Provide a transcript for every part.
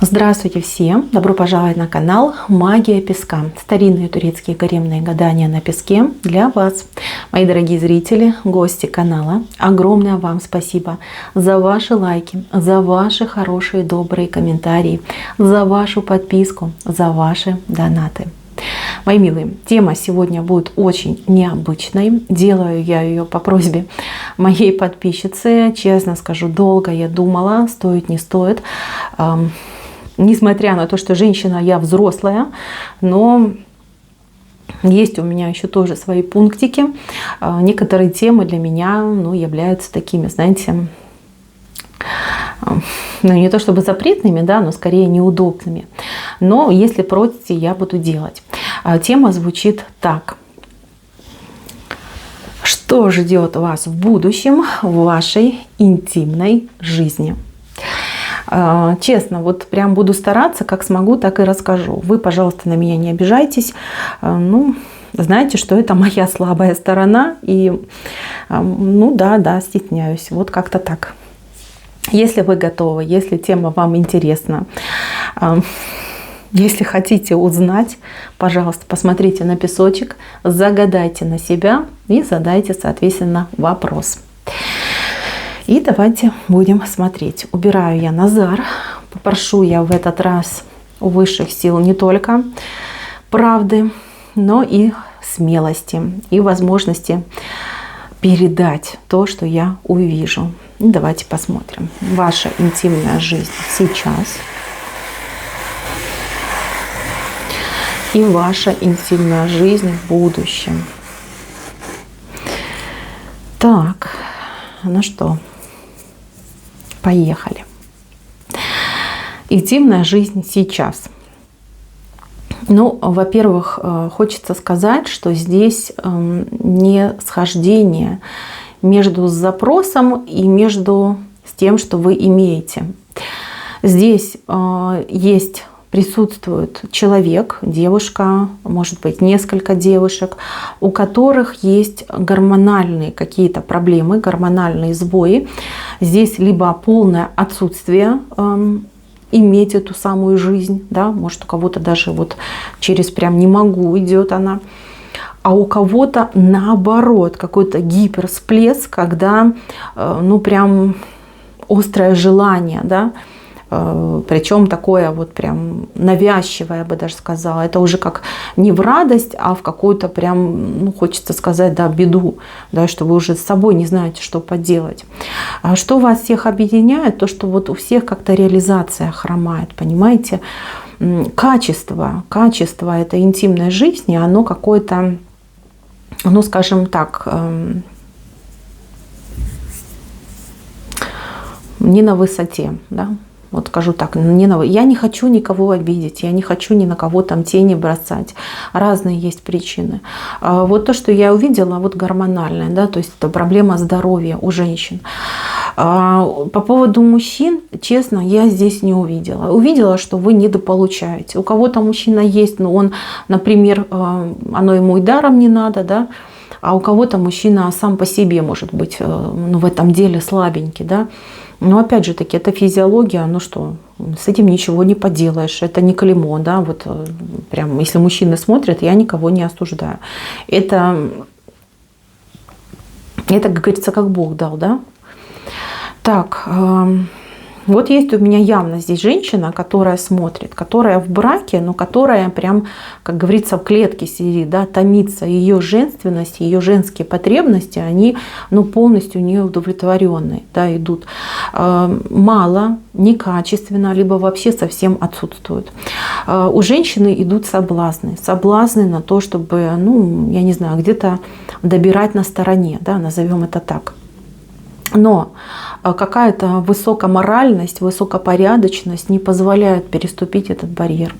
Здравствуйте всем! Добро пожаловать на канал Магия Песка. Старинные турецкие гаремные гадания на песке для вас. Мои дорогие зрители, гости канала, огромное вам спасибо за ваши лайки, за ваши хорошие добрые комментарии, за вашу подписку, за ваши донаты. Мои милые, тема сегодня будет очень необычной. Делаю я ее по просьбе моей подписчицы. Честно скажу, долго я думала, стоит, не стоит. Несмотря на то, что женщина, я взрослая, но есть у меня еще тоже свои пунктики. Некоторые темы для меня являются такими, знаете, не то чтобы запретными, да, но скорее неудобными. Но если просите, я буду делать. Тема звучит так. Что ждет вас в будущем в вашей интимной жизни? Честно, вот прям буду стараться, как смогу, так и расскажу. Вы, пожалуйста, на меня не обижайтесь. Знаете, что это моя слабая сторона. И, да, стесняюсь. Вот как-то так. Если вы готовы, если тема вам интересна, если хотите узнать, пожалуйста, посмотрите на песочек, загадайте на себя и задайте, соответственно, вопрос. И давайте будем смотреть. Убираю я Назар. Попрошу я в этот раз у высших сил не только правды, но и смелости и возможности передать то, что я увижу. Давайте посмотрим. Ваша интимная жизнь сейчас и ваша интимная жизнь в будущем. Так, ну что, поехали. Интимная жизнь сейчас. Во-первых, хочется сказать, что здесь не схождение между запросом и между тем, что вы имеете. Здесь присутствует человек, девушка, может быть, несколько девушек, у которых есть гормональные какие-то проблемы, гормональные сбои. Здесь либо полное отсутствие иметь эту самую жизнь, да, может, у кого-то даже вот через прям не могу идет она, а у кого-то наоборот какой-то гиперсплеск, когда прям острое желание, да, причем такое вот прям навязчивое, я бы даже сказала. Это уже как не в радость, а в какую-то прям, хочется сказать, да, беду, да, что вы уже с собой не знаете, что поделать. А что вас всех объединяет? То, что вот у всех как-то реализация хромает, понимаете? Качество этой интимной жизни, оно какое-то, скажем так, не на высоте, да. Вот скажу так, я не хочу никого обидеть, я не хочу ни на кого там тени бросать. Разные есть причины. Вот то, что я увидела, вот гормональное, да, то есть это проблема здоровья у женщин. По поводу мужчин, честно, я здесь не увидела. Увидела, что вы недополучаете. У кого-то мужчина есть, но он, например, оно ему и даром не надо, да, а у кого-то мужчина сам по себе может быть в этом деле слабенький, да. Но опять же таки, это физиология, что, с этим ничего не поделаешь, это не клеймо, да, вот прям, если мужчины смотрят, я никого не осуждаю. Это, как говорится, как Бог дал, да. Так, вот есть у меня явно здесь женщина, которая смотрит, которая в браке, но которая прям, как говорится, в клетке сидит, да, томится. Ее женственность, ее женские потребности, они полностью не удовлетворенные, да, идут. Мало, некачественно, либо вообще совсем отсутствуют. У женщины идут соблазны на то, чтобы, я не знаю, где-то добирать на стороне, да, назовем это так. Но какая-то высокоморальность, высокопорядочность не позволяет переступить этот барьер.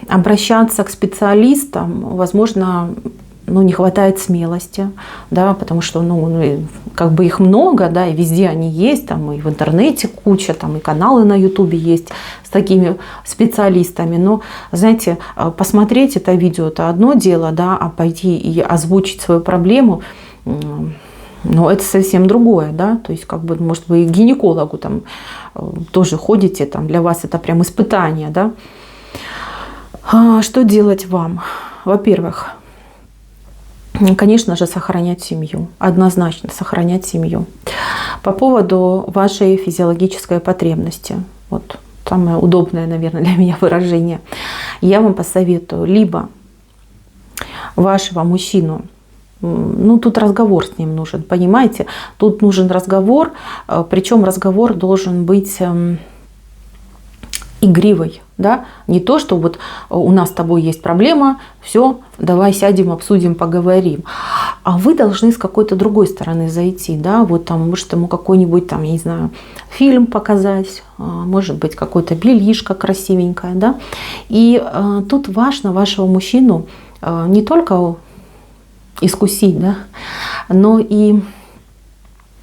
Обращаться к специалистам, возможно, не хватает смелости, да, потому что как бы их много, да, и везде они есть, там и в интернете куча, там и каналы на ютубе есть с такими специалистами. Но, знаете, посмотреть это видео — это одно дело, да, а пойти и озвучить свою проблему — Но это совсем другое, да, то есть, как бы, может, вы и к гинекологу там тоже ходите, там для вас это прям испытание, да. Что делать вам? Во-первых, конечно же, сохранять семью, однозначно сохранять семью. По поводу вашей физиологической потребности, вот самое удобное, наверное, для меня выражение, я вам посоветую либо вашего мужчину, ну, тут разговор с ним нужен, понимаете? Тут нужен разговор, причем разговор должен быть игривый, да? Не то, что вот у нас с тобой есть проблема, все, давай сядем, обсудим, поговорим. А вы должны с какой-то другой стороны зайти, да? Вот там, может, ему какой-нибудь там, я не знаю, фильм показать, может быть, какое-то бельишко красивенькое, да? И тут важно вашего мужчину не только искусить, да, но и,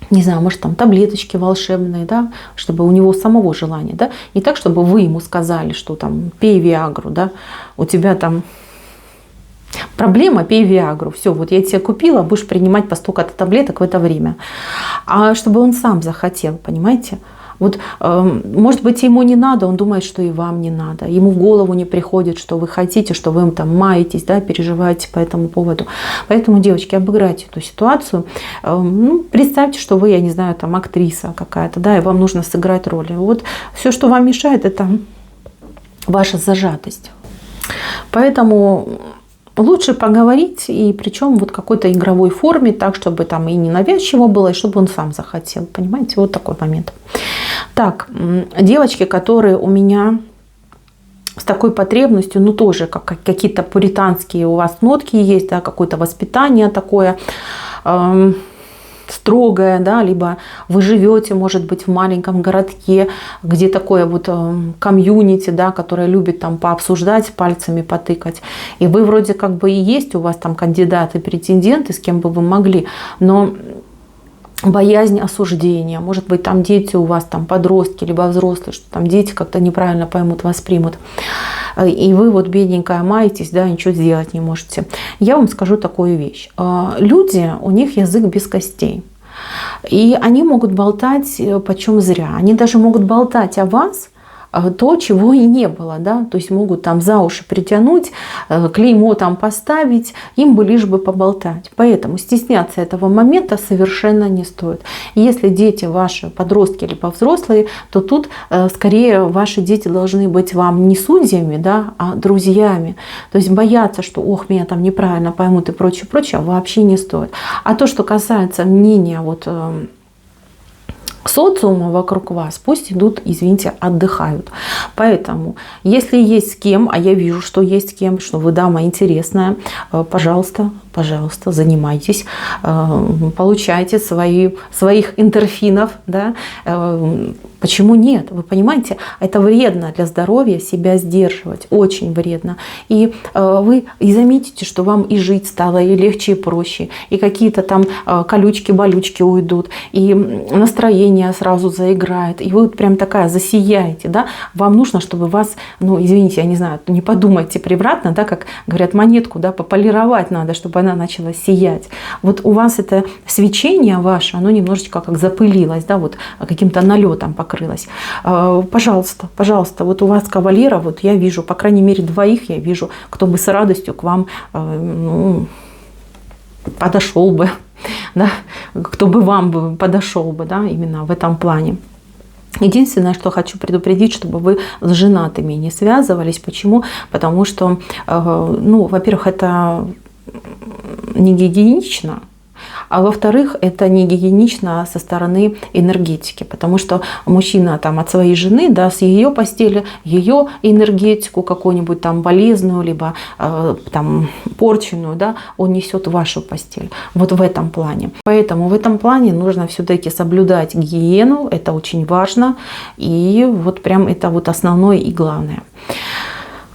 не знаю, может, там таблеточки волшебные, да, чтобы у него самого желание, да, не так, чтобы вы ему сказали, что там пей Виагру, да, у тебя там проблема, пей Виагру, все, вот я тебе купила, будешь принимать по столько-то таблеток в это время, а чтобы он сам захотел, понимаете? Вот, может быть, ему не надо, он думает, что и вам не надо. Ему в голову не приходит, что вы хотите, что вы им там маетесь, да, переживаете по этому поводу. Поэтому, девочки, обыграйте эту ситуацию. Ну, представьте, что вы, я не знаю, там актриса какая-то, да, и вам нужно сыграть роль. Вот все, что вам мешает, это ваша зажатость. Поэтому лучше поговорить, и причем вот в какой-то игровой форме, так, чтобы там и ненавязчиво было, и чтобы он сам захотел. Понимаете, вот такой момент. Так, девочки, которые у меня с такой потребностью, ну тоже как какие-то пуританские у вас нотки есть, да, какое-то воспитание такое строгое, да, либо вы живете, может быть, в маленьком городке, где такое вот комьюнити, да, которое любит там пообсуждать, пальцами потыкать. И вы вроде как бы и есть у вас там кандидаты, претенденты, с кем бы вы могли, но боязнь осуждения, может быть, там дети у вас, там подростки, либо взрослые, что там дети как-то неправильно поймут, воспримут. И вы вот бедненькая маетесь, да, ничего сделать не можете. Я вам скажу такую вещь. Люди, у них язык без костей. И они могут болтать почем зря. Они даже могут болтать о вас, то, чего и не было, да, то есть могут там за уши притянуть, клеймо там поставить, им бы лишь бы поболтать. Поэтому стесняться этого момента совершенно не стоит. Если дети ваши, подростки либо взрослые, то тут скорее ваши дети должны быть вам не судьями, да, а друзьями. То есть бояться, что ох, меня там неправильно поймут и прочее, прочее, вообще не стоит. А то, что касается мнения вот социума вокруг вас, пусть идут, извините, отдыхают. Поэтому, если есть с кем, а я вижу, что есть с кем, что вы дама интересная, пожалуйста, пожалуйста, занимайтесь, получайте своих эндорфинов, да. Почему нет? Вы понимаете, это вредно для здоровья себя сдерживать, очень вредно. И вы и заметите, что вам и жить стало и легче, и проще, и какие-то там колючки-болючки уйдут, и настроение сразу заиграет, и вы прям такая засияете, да. Вам нужно, чтобы вас, ну, извините, я не знаю, не подумайте превратно, да, как говорят, монетку, да, пополировать надо, чтобы она начала сиять. Вот у вас это свечение ваше, оно немножечко как запылилось, да, вот каким-то налетом покрылось. Пожалуйста, пожалуйста, вот у вас кавалера, вот я вижу, по крайней мере, двоих я вижу, кто бы с радостью к вам, ну, подошел бы, да, кто бы вам бы подошел бы, да, именно в этом плане. Единственное, что хочу предупредить, чтобы вы с женатыми не связывались. Почему? Потому что, ну, во-первых, это не гигиенично, а во-вторых, это не гигиенично со стороны энергетики, потому что мужчина там от своей жены, да, с ее постели, ее энергетику какую-нибудь там болезненную, либо там порченную, да, он несет в вашу постель. Вот в этом плане. Поэтому в этом плане нужно все-таки соблюдать гигиену, это очень важно, и вот прям это вот основное и главное.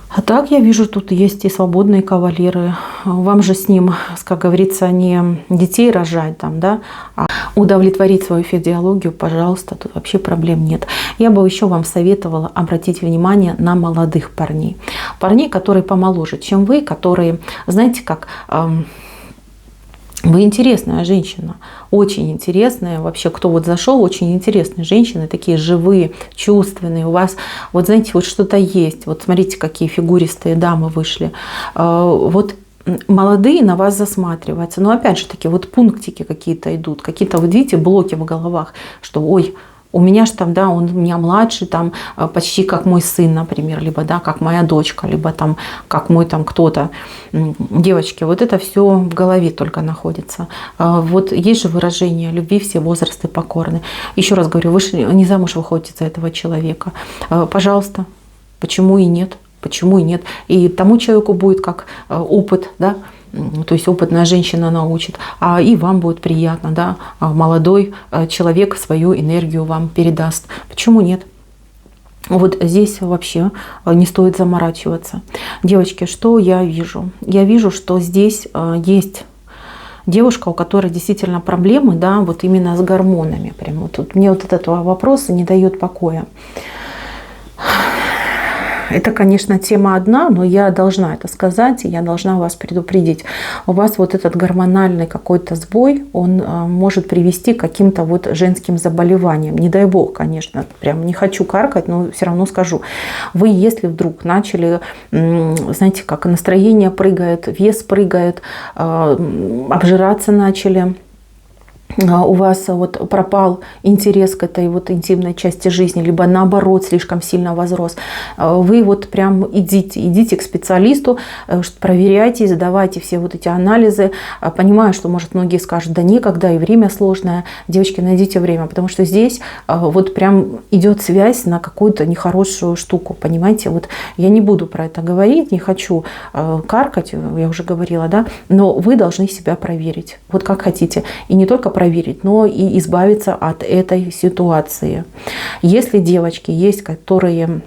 А так я вижу, тут есть и свободные кавалеры. Вам же с ним, как говорится, не детей рожать там, да, а удовлетворить свою физиологию, пожалуйста, тут вообще проблем нет. Я бы еще вам советовала обратить внимание на молодых парней. Парней, которые помоложе, чем вы, которые, знаете, как Вы интересная женщина, очень интересная. Вообще, кто вот зашел, очень интересные женщины, такие живые, чувственные. У вас, вот знаете, вот что-то есть. Вот смотрите, какие фигуристые дамы вышли. Вот молодые на вас засматриваются. Но опять же таки, вот пунктики какие-то идут, какие-то, вот видите, блоки в головах, что ой, у меня же там, да, он у меня младший, там почти как мой сын, например, либо, да, как моя дочка, либо там как мой там кто-то. Девочки, вот это все в голове только находится. Вот есть же выражение любви, все возрасты покорны. Еще раз говорю, вы же не замуж выходите за этого человека. Пожалуйста, почему и нет? Почему и нет? И тому человеку будет как опыт, да, то есть опытная женщина научит, а и вам будет приятно, да, молодой человек свою энергию вам передаст. Почему нет? Вот здесь вообще не стоит заморачиваться. Девочки, что я вижу? Я вижу, что здесь есть девушка, у которой действительно проблемы, да, вот именно с гормонами. Прямо вот тут мне вот этот вопрос не дает покоя. Это, конечно, тема одна, но я должна это сказать, и я должна вас предупредить. У вас вот этот гормональный какой-то сбой, он может привести к каким-то вот женским заболеваниям. Не дай бог, конечно, прям не хочу каркать, но все равно скажу. Вы, если вдруг начали, знаете, как настроение прыгает, вес прыгает, обжираться начали, у вас вот пропал интерес к этой вот интимной части жизни, либо наоборот слишком сильно возрос, вы вот прям идите к специалисту, проверяйте, задавайте все вот эти анализы. Понимаю, что, может, многие скажут, да никогда, и время сложное. Девочки, найдите время, потому что здесь вот прям идет связь на какую-то нехорошую штуку, понимаете? Вот я не буду про это говорить, не хочу каркать, я уже говорила, да, но вы должны себя проверить, вот как хотите. И не только проверить, но и избавиться от этой ситуации. Если девочки есть, которые,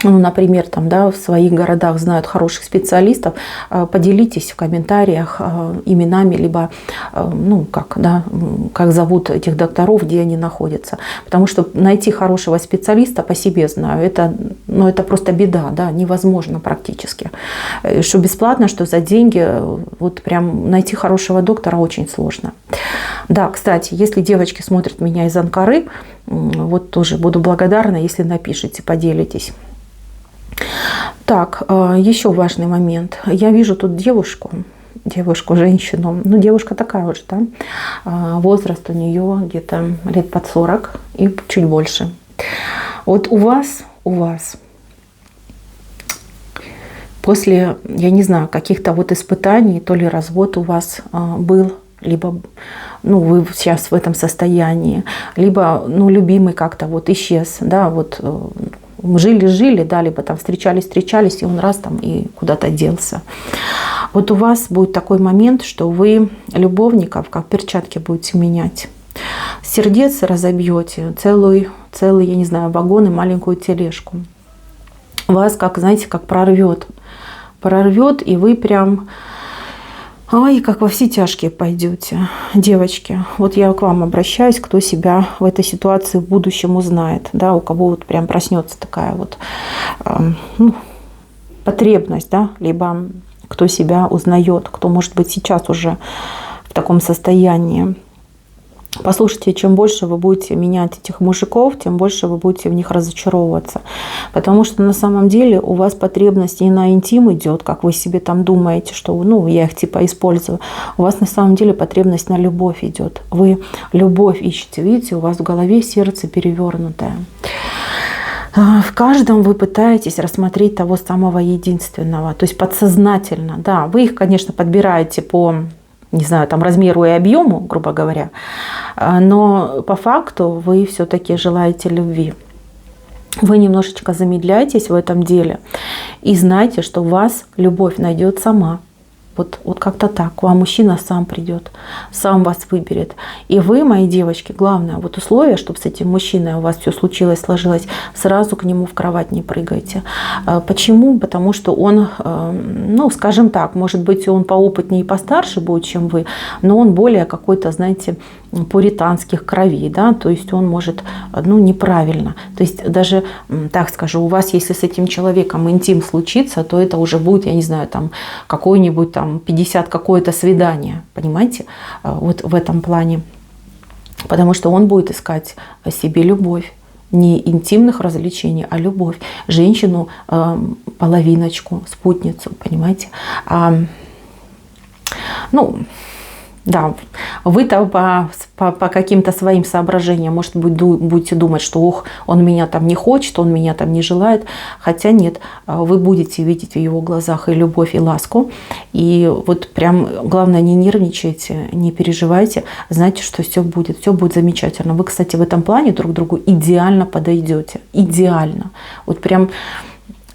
ну, например, там, да, в своих городах знают хороших специалистов, поделитесь в комментариях именами, либо, ну, как, да, как зовут этих докторов, где они находятся. Потому что найти хорошего специалиста, по себе знаю, это, ну, это просто беда, да, невозможно практически. Что бесплатно, что за деньги, вот прям найти хорошего доктора очень сложно. Да, кстати, если девочки смотрят меня из Анкары, вот тоже буду благодарна, если напишите, поделитесь. Так, еще важный момент. Я вижу тут девушку, женщину, ну, девушка такая уже, да, возраст у нее где-то лет под 40 и чуть больше. Вот у вас после, я не знаю, каких-то вот испытаний, то ли развод у вас был, либо, ну, вы сейчас в этом состоянии, либо, ну, любимый как-то вот исчез, да, вот жили, да, либо там встречались, и он раз там и куда-то делся. Вот у вас будет такой момент, что вы любовников как перчатки будете менять. Сердец разобьете, целый, я не знаю, вагон и маленькую тележку. Вас, как, знаете, как прорвет, и вы прям... Ой, как во все тяжкие пойдете, девочки. Вот я к вам обращаюсь, кто себя в этой ситуации в будущем узнает, да, у кого вот прям проснется такая вот ну, потребность, да, либо кто себя узнает, кто, может быть, сейчас уже в таком состоянии. Послушайте, чем больше вы будете менять этих мужиков, тем больше вы будете в них разочаровываться. Потому что на самом деле у вас потребность не на интим идет, как вы себе там думаете, что, ну, я их типа использую. У вас на самом деле потребность на любовь идет. Вы любовь ищете, видите, у вас в голове сердце перевернутое. В каждом вы пытаетесь рассмотреть того самого единственного, то есть подсознательно. Да, вы их, конечно, подбираете по, не знаю, там, размеру и объему, грубо говоря, но по факту вы все-таки желаете любви. Вы немножечко замедляйтесь в этом деле и знайте, что вас любовь найдет сама. Вот как-то так. К вам мужчина сам придет, сам вас выберет. И вы, мои девочки, главное, вот условие, чтобы с этим мужчиной у вас все случилось, сложилось, сразу к нему в кровать не прыгайте. Почему? Потому что он, ну, скажем так, может быть, он поопытнее и постарше будет, чем вы, но он более какой-то, знаете, пуританских кровей, да, то есть он может, ну, неправильно. То есть даже, так скажу, у вас, если с этим человеком интим случится, то это уже будет, я не знаю, там, какое-нибудь там 50 какое-то свидание, понимаете, вот в этом плане. Потому что он будет искать себе любовь. Не интимных развлечений, а любовь. Женщину, половиночку, спутницу, понимаете. Ну, да, вы-то по каким-то своим соображениям, может быть, будете думать, что ох, он меня там не хочет, он меня там не желает. Хотя нет, вы будете видеть в его глазах и любовь, и ласку. И вот прям, главное, не нервничайте, не переживайте. Знайте, что все будет замечательно. Вы, кстати, в этом плане друг другу идеально подойдете. Идеально. Вот прям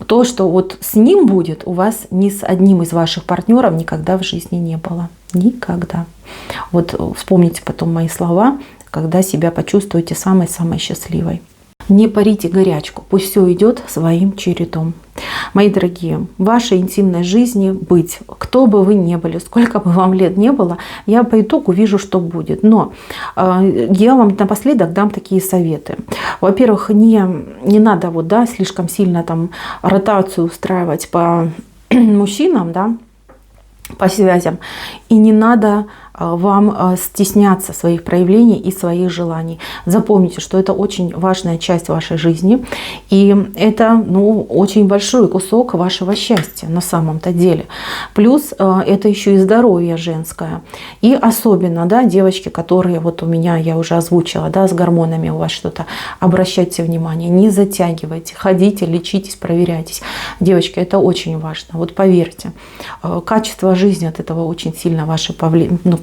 то, что вот с ним будет, у вас ни с одним из ваших партнеров никогда в жизни не было. Никогда. Вот вспомните потом мои слова, когда себя почувствуете самой-самой счастливой. Не парите горячку, пусть все идет своим чередом. Мои дорогие, в вашей интимной жизни быть, кто бы вы ни были, сколько бы вам лет не было, я по итогу вижу, что будет. Но я вам напоследок дам такие советы. Во-первых, не надо вот, да, слишком сильно там ротацию устраивать по мужчинам, да, по связям. И не надо вам стесняться своих проявлений и своих желаний. Запомните, что это очень важная часть вашей жизни. И это, ну, очень большой кусок вашего счастья на самом-то деле. Плюс это еще и здоровье женское. И особенно, да, девочки, которые вот у меня, я уже озвучила, да, с гормонами у вас что-то, обращайте внимание, не затягивайте, ходите, лечитесь, проверяйтесь. Девочки, это очень важно. Вот поверьте, качество жизни от этого очень сильно ваше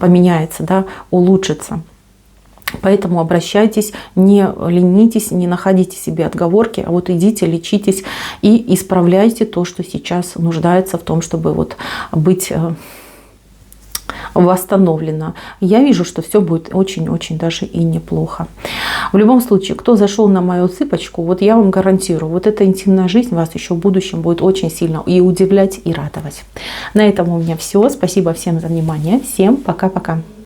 поменяется, да, улучшится. Поэтому обращайтесь, не ленитесь, не находите себе отговорки, а вот идите, лечитесь и исправляйте то, что сейчас нуждается в том, чтобы вот быть восстановлено. Я вижу, что все будет очень-очень даже и неплохо. В любом случае, кто зашел на мою цыпочку, вот я вам гарантирую, вот эта интимная жизнь вас еще в будущем будет очень сильно и удивлять, и радовать. На этом у меня все. Спасибо всем за внимание. Всем пока-пока.